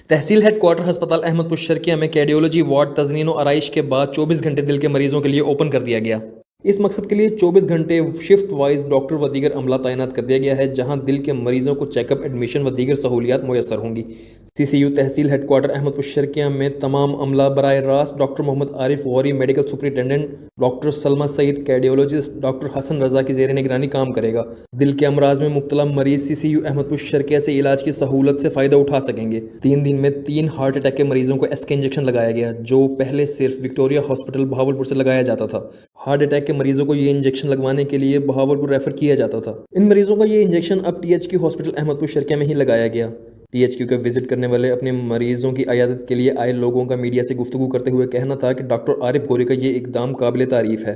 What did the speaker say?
तहसील headquarter अस्पताल अहमदपुर शर्किया में cardiology ward तजनीन और आराइश के बाद 24 घंटे दिल के मरीजों के लिए ओपन कर दिया गया। इस मकसद के लिए 24 घंटे शिफ्ट वाइज डॉक्टर व दीगर अमला तैनात कर दिया गया है, जहां दिल के मरीजों को चेकअप, एडमिशन व दीगर सहूलियात मुयसर होंगी। सीसीयू तहसील हेडक्वार्टर अहमदपुर शर्किया में तमाम अमला बराए रास्त doctor Mohammad Arif Ghauri, medical superintendent doctor Salma Saeed, cardiologist doctor Hassan Raza की जेर निगरानी काम करेगा। दिल के अमराज में मुब्तला मरीज सीसीयू अहमदपुर शर्किया से इलाज की सहूलत से फ़ायदा उठा सकेंगे। 3 दिन में 3 हार्ट अटैक के मरीजों को एसके इंजेक्शन लगाया गया, जो पहले सिर्फ विक्टोरिया हॉस्पिटल बहावलपुर से लगाया जाता था। हार्ट अटैक के मरीजों को ये इंजेक्शन लगवाने के लिए बहावलपुर रेफर किया जाता था। इन मरीजों का ये इंजेक्शन अब टीएचक्यू हॉस्पिटल अहमदपुर शर्किया में ही लगाया गया। टीएचक्यू का विजिट करने वाले अपने मरीजों की अयादत के लिए आए लोगों का मीडिया से गुफ्तगू करते हुए कहना था कि डॉक्टर आरिफ गौरी का ये इकदाम काबिल तारीफ है।